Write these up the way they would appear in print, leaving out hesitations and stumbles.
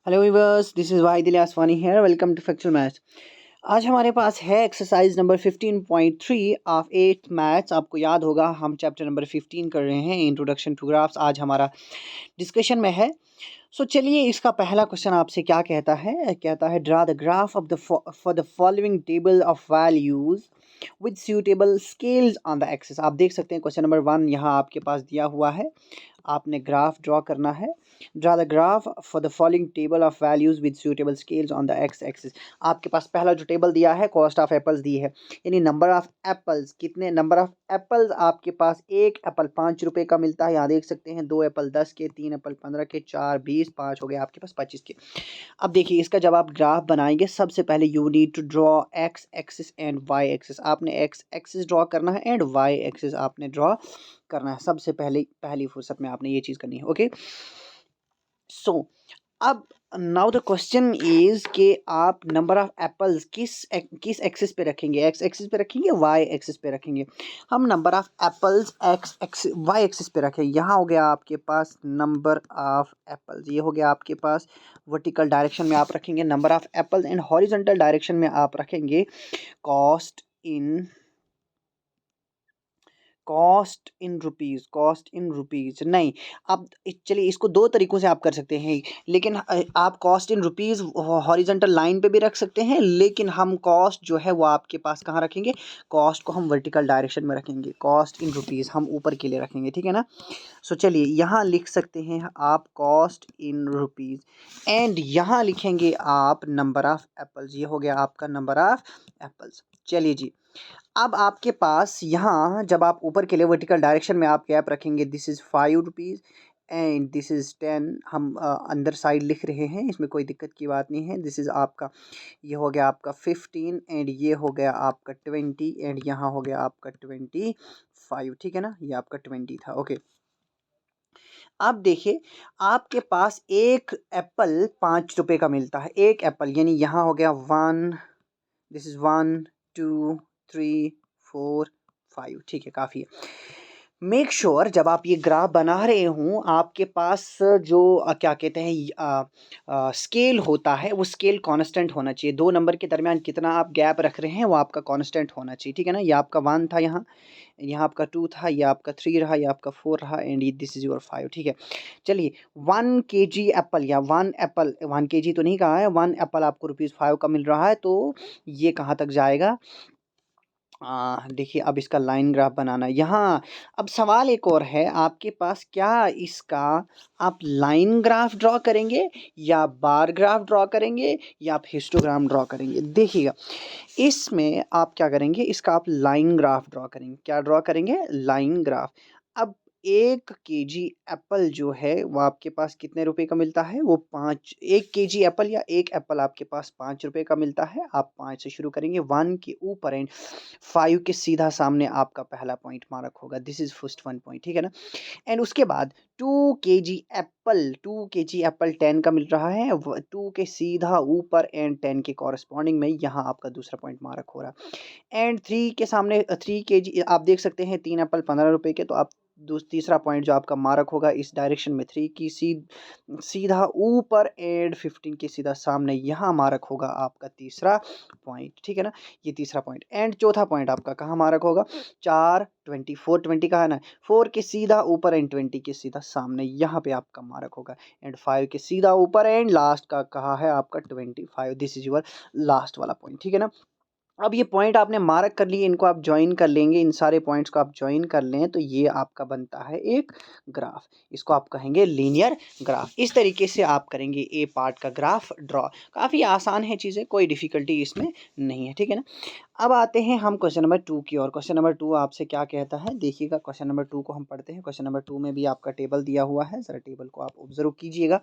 Hello viewers, this is Wahid Ilyas Wani here. Welcome to factual maths. आज हमारे पास है एक्सरसाइज नंबर 15.3 ऑफ 8 मैथ्स। आपको याद होगा हम चैप्टर नंबर 15 कर रहे हैं, इंट्रोडक्शन टू ग्राफ्स। आज हमारा डिस्कशन में है। चलिए इसका पहला क्वेश्चन आपसे क्या कहता है। कहता है draw the graph of the for the following table of values with suitable scales on the axis. आप देख सकते हैं क्वेश्चन नंबर 1 यहाँ आपके पास दिया हुआ है। आपने ग्राफ ड्रॉ करना है। Draw the graph for the following table of values with suitable scales on the x axis. आपके पास पहला जो टेबल दिया है, कॉस्ट ऑफ एप्पल्स दी है, यानी नंबर ऑफ एप्पल्स, कितने नंबर ऑफ एप्पल्स आपके पास। एक एप्पल 5 रुपए का मिलता है, यहाँ देख सकते हैं। 2 एप्पल 10 के, 3 एप्पल 15 के, 4 20, 5 हो गए आपके पास 25 के। अब देखिए इसका जब आप ग्राफ बनाएंगे, सबसे पहले you need to draw x axis and y axis. आपने एक्स एक्सिस ड्रॉ करना है एंड वाई एक्सिस आपने ड्रॉ करना है। सबसे पहले पहली फुर्सत में आपने ये चीज़ करनी है। ओके, सो अब नाउ द क्वेश्चन इज कि आप नंबर ऑफ एप्पल्स किस एक्सिस पे रखेंगे। एक्स एक्सिस पे रखेंगे, वाई एक्सिस पे रखेंगे। हम number of apples x y axis पे रखें। यहाँ हो गया आपके पास नंबर ऑफ एप्पल्स, ये हो गया आपके पास वर्टिकल डायरेक्शन में आप रखेंगे number of apples, and horizontal direction में आप रखेंगे कॉस्ट इन रुपीज़ नहीं। अब चलिए इसको दो तरीक़ों से आप कर सकते हैं, लेकिन आप cost in rupees horizontal line पे भी रख सकते हैं, लेकिन हम कॉस्ट जो है वो आपके पास कहाँ रखेंगे। कॉस्ट को हम वर्टिकल डायरेक्शन में रखेंगे। कॉस्ट इन रुपीज़ हम ऊपर के लिए रखेंगे, ठीक है ना। चलिए यहाँ लिख सकते हैं आप कॉस्ट इन रुपीज़, एंड यहाँ लिखेंगे आप नंबर ऑफ़ एप्पल्स। ये हो गया आपका नंबर ऑफ़ एप्पल्स। चलिए जी, अब आपके पास यहाँ जब आप ऊपर के लिए वर्टिकल डायरेक्शन में आप गैप रखेंगे, this is 5 rupees and this is 10। हम अंदर साइड लिख रहे हैं, इसमें कोई दिक्कत की बात नहीं है। दिस इज़ आपका, ये हो गया आपका 15 एंड ये हो गया आपका 20 एंड यहाँ हो गया आपका 25, ठीक है ना। ये आपका 20 था। ओके, अब देखिए आपके पास एक एप्पल 5 रुपए का मिलता है। एक एप्पल यानी यहाँ हो गया 1, दिस इज़ 1 2 3 4 5, ठीक है, काफ़ी है। मेक श्योर जब आप ये ग्राफ बना रहे हों, आपके पास जो क्या कहते हैं स्केल होता है, वो स्केल कांस्टेंट होना चाहिए। दो नंबर के दरमियान कितना आप गैप रख रहे हैं वो आपका कांस्टेंट होना चाहिए, ठीक है ना। ये आपका 1 था, यहाँ यहाँ आपका 2 था, ये आपका 3 रहा, ये आपका 4 रहा, एंड दिस इज़ योर 5, ठीक है। चलिए 1 kg एप्पल, या 1 एप्पल, 1 kg तो नहीं कहा है, 1 एप्पल आपको ₹5 का मिल रहा है, तो ये कहाँ तक जाएगा। देखिए अब इसका लाइन ग्राफ बनाना है यहाँ। अब सवाल एक और है आपके पास, क्या इसका आप लाइन ग्राफ ड्रॉ करेंगे या बार ग्राफ ड्रॉ करेंगे या आप हिस्टोग्राम ड्रॉ करेंगे। देखिएगा इसमें आप क्या करेंगे, इसका आप लाइन ग्राफ ड्रॉ करेंगे। क्या ड्रॉ करेंगे, लाइन ग्राफ। अब 1 kg एप्पल जो है वो आपके पास कितने रुपए का मिलता है, वो 1 kg एप्पल या एक एप्पल आपके पास 5 रुपए का मिलता है। आप 5 से शुरू करेंगे, 1 के ऊपर एंड 5 के सीधा सामने आपका पहला पॉइंट मार्क होगा। दिस इज फर्स्ट 1 पॉइंट, ठीक है ना। एंड उसके बाद 2 kg एप्पल 10 का मिल रहा है, 2 के सीधा ऊपर एंड 10 के कॉरस्पॉन्डिंग में यहाँ आपका दूसरा पॉइंट मार्क हो रहा है। एंड 3 के सामने 3 kg आप देख सकते हैं, 3 एप्पल 15 रुपए के, तो आप तीसरा पॉइंट जो आपका मार्क होगा इस डायरेक्शन में, 3 की सीधा ऊपर एंड 15 के सीधा सामने, यहाँ मार्क होगा आपका तीसरा पॉइंट, ठीक है ना। ये तीसरा पॉइंट। एंड चौथा पॉइंट आपका कहाँ मार्क होगा, 4 20 का है ना, 4 के सीधा ऊपर एंड 20 के सीधा सामने, यहाँ पे आपका मार्क होगा। एंड 5 के सीधा ऊपर एंड लास्ट का कहाँ है आपका 25। दिस इज योर लास्ट वाला पॉइंट, ठीक है ना। अब ये पॉइंट आपने मार्क कर लिए, इनको आप ज्वाइन कर लेंगे, इन सारे पॉइंट्स को आप ज्वाइन कर लें तो ये आपका बनता है एक ग्राफ। इसको आप कहेंगे लीनियर ग्राफ। इस तरीके से आप करेंगे ए पार्ट का ग्राफ ड्रॉ। काफ़ी आसान है चीज़ें, कोई डिफ़िकल्टी इसमें नहीं है, ठीक है ना। अब आते हैं हम क्वेश्चन नंबर 2 की ओर। क्वेश्चन नंबर 2 आपसे क्या कहता है, देखिएगा क्वेश्चन नंबर 2 को हम पढ़ते हैं। क्वेश्चन नंबर 2 में भी आपका टेबल दिया हुआ है, ज़रा टेबल को आप ऑब्जर्व कीजिएगा।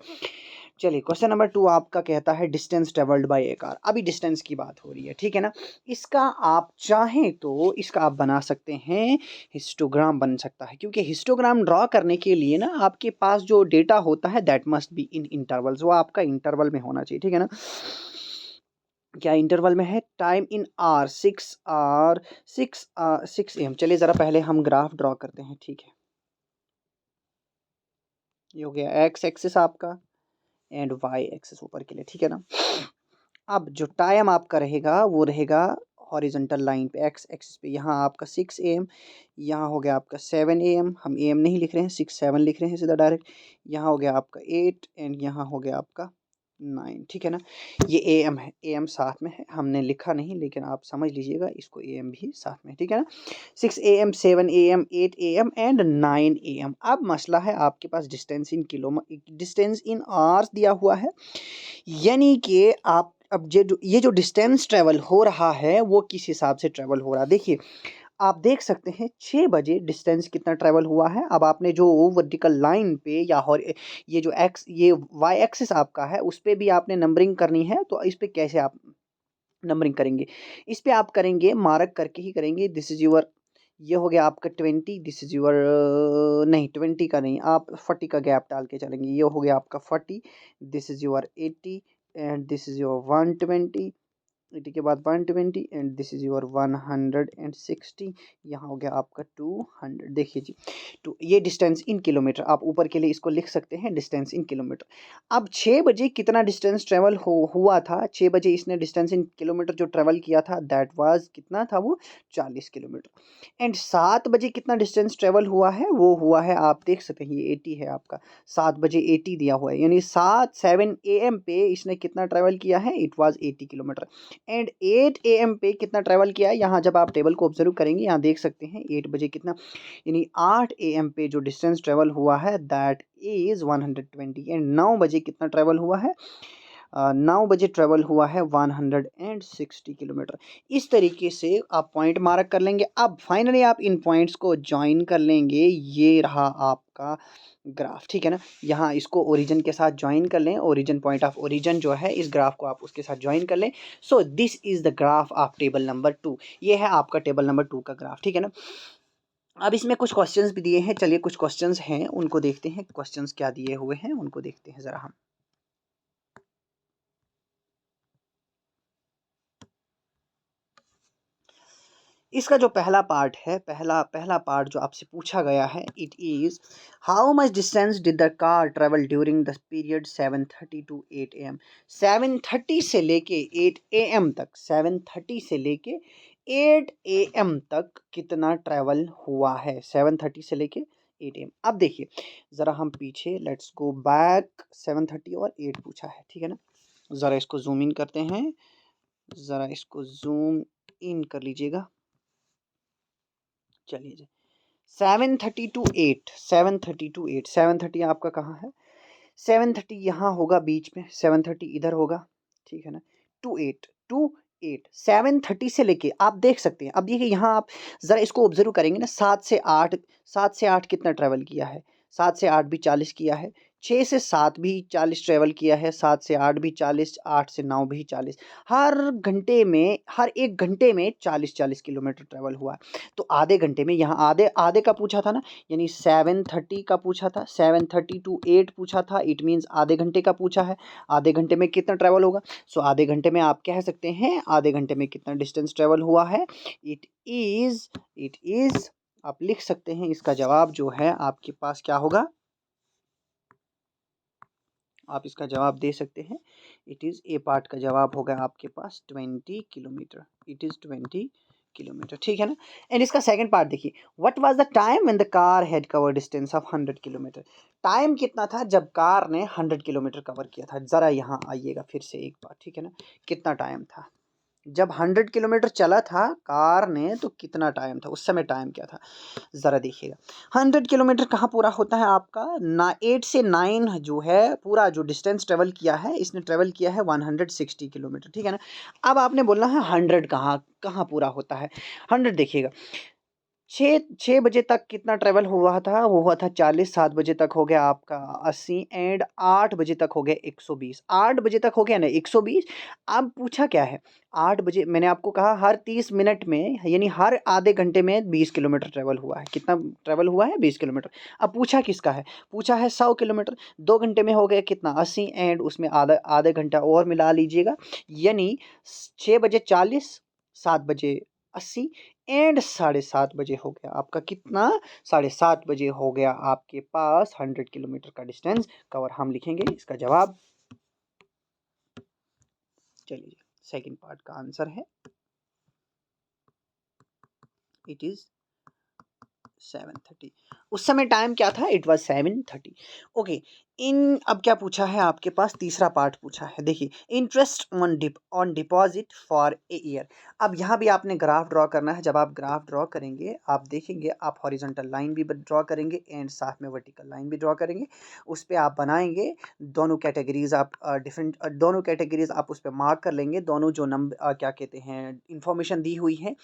चलिए क्वेश्चन नंबर 2 आपका कहता है distance travelled by A car. अभी डिस्टेंस की बात हो रही है, ठीक है ना। इसका आप चाहें तो इसका आप बना सकते हैं, हिस्टोग्राम बन सकता है, क्योंकि हिस्टोग्राम ड्रॉ करने के लिए ना आपके पास जो डेटा होता है that must be in intervals, वो आपका इंटरवल में होना चाहिए, ठीक है ना। क्या इंटरवल में है, टाइम इन आर 6 AM। चलिए ज़रा पहले हम ग्राफ ड्रॉ करते हैं, ठीक है। ये हो गया एक्स एक्सिस आपका, एंड वाई एक्सिस ऊपर के लिए, ठीक है ना। अब जो टाइम आपका रहेगा वो रहेगा हॉरिजॉन्टल लाइन पे, एक्स एक्सिस पे। यहाँ आपका 6 AM, यहाँ हो गया आपका 7 AM, हम AM नहीं लिख रहे हैं, 6 7 लिख रहे हैं सीधा डायरेक्ट। यहाँ हो गया आपका 8 एंड यहाँ हो गया आपका 9, ठीक है ना। ये AM है, AM साथ में है, हमने लिखा नहीं लेकिन आप समझ लीजिएगा इसको, AM भी साथ में, ठीक है ना। 6 AM 7 AM 8 AM and 9 AM। अब मसला है आपके पास distance in distance in hours दिया हुआ है, यानी कि आप अब ये जो डिस्टेंस ट्रेवल हो रहा है वो किस हिसाब से ट्रेवल हो रहा है। देखिए आप देख सकते हैं 6 बजे डिस्टेंस कितना ट्रेवल हुआ है। अब आपने जो वर्टिकल लाइन पे या और ये जो एक्स ये वाई एक्सिस आपका है उस पे भी आपने नंबरिंग करनी है, तो इस पे कैसे आप नंबरिंग करेंगे, इस पे आप करेंगे मार्क करके ही करेंगे। दिस इज योर, ये हो गया आपका 20, दिस इज योर, नहीं 20 का नहीं, आप 40 का गैप डाल के चलेंगे। ये हो गया आपका 40, this is your 80 and this is your 120, 80 के बाद 120 एंड दिस इज योर 160, यहाँ हो गया आपका 200। देखिए जी, तो ये डिस्टेंस इन किलोमीटर, आप ऊपर के लिए इसको लिख सकते हैं डिस्टेंस इन किलोमीटर। अब 6 बजे कितना डिस्टेंस ट्रेवल हुआ था, 6 बजे इसने डिस्टेंस इन किलोमीटर जो ट्रेवल किया था दैट वाज कितना था, वो 40 किलोमीटर। एंड 7 बजे कितना डिस्टेंस ट्रेवल हुआ है, वो हुआ है, आप देख सकते हैं ये 80 है आपका, 7 बजे 80 दिया हुआ है, यानी 7 AM पे इसने कितना ट्रेवल किया है, it was 80 kilometre. And 8 AM पे कितना ट्रैवल किया है, यहाँ जब आप टेबल को ऑब्जर्व करेंगे यहाँ देख सकते हैं 8 बजे कितना, यानी 8 AM पे जो डिस्टेंस ट्रैवल हुआ है दैट इज़ 120। एंड 9 बजे कितना ट्रैवल हुआ है, 9 बजे ट्रैवल हुआ है 160 किलोमीटर। इस तरीके से आप पॉइंट मार्क कर लेंगे। अब फाइनली आप इन पॉइंट्स को ज्वाइन कर लेंगे, ये रहा आपका ग्राफ, ठीक है ना। यहाँ इसको ओरिजिन के साथ ज्वाइन कर लें, ओरिजिन पॉइंट ऑफ ओरिजिन जो है इस ग्राफ को आप उसके साथ ज्वाइन कर लें। So this is the graph of table number 2, ये है आपका टेबल नंबर 2 का ग्राफ, ठीक है ना। अब इसमें कुछ क्वेश्चंस भी दिए हैं, चलिए कुछ क्वेश्चंस हैं उनको देखते हैं, क्वेश्चंस क्या दिए हुए हैं उनको देखते हैं ज़रा हम। इसका जो पहला पार्ट है, पहला पहला पार्ट जो आपसे पूछा गया है, it is how much distance did the car travel during the period 7:30 to 8 AM। 7:30 से लेके 8 AM तक, 7:30 से लेके 8 AM तक कितना ट्रेवल हुआ है, 7:30 से लेके 8 AM। अब देखिए ज़रा हम पीछे, लेट्स गो बैक, 7:30 और 8 पूछा है, ठीक है ना। ज़रा इसको जूम इन करते हैं, ज़रा इसको जूम इन कर लीजिएगा। चलिए जी, 7:30 टू 8, 7:30 टू 8, 7:30 आपका कहाँ है, 7:30 यहाँ होगा बीच में, 7:30 इधर होगा, ठीक है ना। टू एट 7:30 से लेके आप देख सकते हैं। अब देखिए यहाँ आप ज़रा इसको ऑब्जर्व करेंगे ना, 7 से 8 कितना ट्रैवल किया है, 7 से 8 भी 40 किया है, 6 से 7 भी 40 ट्रैवल किया है, 7 से 8 भी 40, 8 से 9 भी 40। हर घंटे में, हर एक घंटे में 40-40 किलोमीटर ट्रैवल हुआ है। तो आधे घंटे में, यहाँ आधे आधे का पूछा था ना, यानी 7:30 का पूछा था, 7:30 टू 8 पूछा था, इट मीन्स आधे घंटे का पूछा है। आधे घंटे में कितना ट्रैवल होगा, सो आधे घंटे में आप कह सकते हैं आधे घंटे में कितना डिस्टेंस ट्रैवल हुआ है, इट इज़ आप लिख सकते हैं इसका जवाब जो है आपके पास क्या होगा, आप इसका जवाब दे सकते हैं। इट इज़ ए पार्ट का जवाब होगा आपके पास 20 किलोमीटर, इट इज़ 20 किलोमीटर, ठीक है ना। एंड इसका सेकंड पार्ट देखिए, what was the time when the car had cover distance of 100 kilometre. Time कितना था जब कार ने 100 किलोमीटर कवर किया था, ज़रा यहाँ आइएगा फिर से एक बार, ठीक है ना। कितना टाइम था जब 100 किलोमीटर चला था कार ने, तो कितना टाइम था उस समय, टाइम क्या था, ज़रा देखिएगा। 100 किलोमीटर कहाँ पूरा होता है आपका, ना 8 से 9 जो है पूरा जो डिस्टेंस ट्रेवल किया है, इसने ट्रेवल किया है 160 किलोमीटर, ठीक है ना। अब आपने बोलना है 100 कहाँ कहाँ पूरा होता है, 100 देखिएगा, 6 बजे तक कितना ट्रैवल हुआ था, वो हुआ था 40, 7 बजे तक हो गया आपका 80 एंड 8 बजे तक हो गया 120, 8 बजे तक हो गया ना 120। अब पूछा क्या है, 8 बजे मैंने आपको कहा हर 30 मिनट में, यानी हर आधे घंटे में 20 किलोमीटर ट्रैवल हुआ है, कितना ट्रैवल हुआ है 20 किलोमीटर। अब पूछा किसका है, पूछा है 100 किलोमीटर, 2 घंटे में हो गया कितना 80 एंड उसमें आधा आधे घंटा और मिला लीजिएगा, यानी 6 बजे 40, 7 बजे 80 एंड 7:30 बजे हो गया आपका कितना, 7:30 बजे हो गया आपके पास 100 किलोमीटर का डिस्टेंस कवर। हम लिखेंगे इसका जवाब चलिए सेकंड पार्ट का आंसर है, इट इज 7:30। उस समय टाइम क्या था, इट वाज 7:30। ओके, इन अब क्या पूछा है आपके पास, तीसरा पार्ट पूछा है। देखिए, interest on deposit for a year. अब यहाँ भी आपने ग्राफ ड्रॉ करना है। जब आप ग्राफ ड्रॉ करेंगे, आप देखेंगे, आप हॉरिजॉन्टल लाइन भी ड्रॉ करेंगे एंड साथ में वर्टिकल लाइन भी ड्रॉ करेंगे। उस पर आप बनाएंगे दोनों कैटेगरीज, आप डिफरेंट दोनों कैटेगरीज आप उस पर मार्क कर लेंगे। दोनों जो नंबर क्या कहते हैं इंफॉर्मेशन दी हुई है,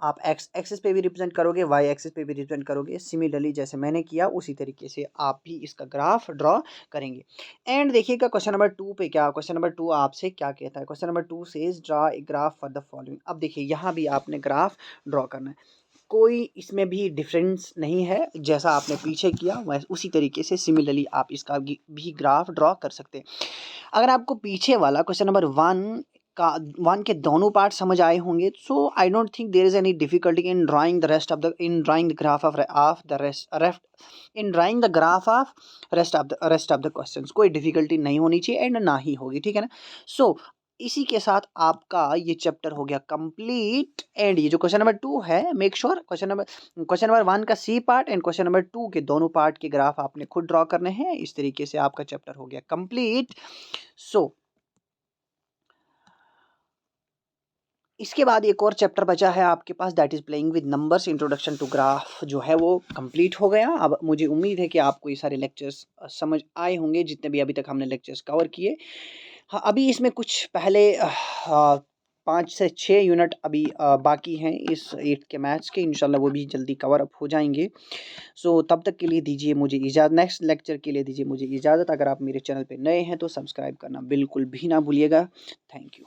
आप एक्स एक्सिस पे भी रिप्रेजेंट करोगे, वाई एक्सिस पे भी रिप्रेजेंट करोगे। सिमिलरली जैसे मैंने किया उसी तरीके से आप भी इसका ग्राफ ड्रॉ करेंगे। एंड देखिएगा क्वेश्चन नंबर 2 पे क्या, क्वेश्चन नंबर 2 आपसे क्या कहता है। Question number 2 says draw a graph for the following. अब देखिए यहाँ भी आपने ग्राफ ड्रॉ करना है, कोई इसमें भी डिफरेंस नहीं है। जैसा आपने पीछे किया वैसे उसी तरीके से सिमिलरली आप इसका भी ग्राफ ड्रॉ कर सकते हैं। अगर आपको पीछे वाला क्वेश्चन नंबर 1 के दोनों पार्ट समझ आए होंगे, so I don't think there is any difficulty in drawing the rest of the in drawing the graph of the rest in drawing the graph of rest of the questions. कोई difficulty नहीं होनी चाहिए and ना ही होगी, ठीक है ना। सो इसी के साथ आपका ये चैप्टर हो गया कंप्लीट। एंड ये जो क्वेश्चन नंबर 2 है, मेक श्योर क्वेश्चन नंबर 1 का c part and question number 2 के दोनों पार्ट के ग्राफ आपने खुद ड्रॉ करने हैं। इस तरीके से आपका चैप्टर हो गया कंप्लीट। सो इसके बाद एक और चैप्टर बचा है आपके पास, that is playing with numbers, introduction to graph जो है वो कंप्लीट हो गया। अब मुझे उम्मीद है कि आपको ये सारे लेक्चर्स समझ आए होंगे, जितने भी अभी तक हमने लेक्चर्स कवर किए। हाँ, अभी इसमें कुछ पहले 5 से 6 यूनिट अभी बाकी हैं इस 8 के मैथ्स के। इंशाल्लाह वो भी जल्दी कवर अप हो जाएंगे। सो तब तक के लिए दीजिए मुझे इजाज़त, नेक्स्ट लेक्चर के लिए दीजिए मुझे इजाज़त। अगर आप मेरे चैनल पे नए हैं तो सब्सक्राइब करना बिल्कुल भी ना भूलिएगा। Thank you.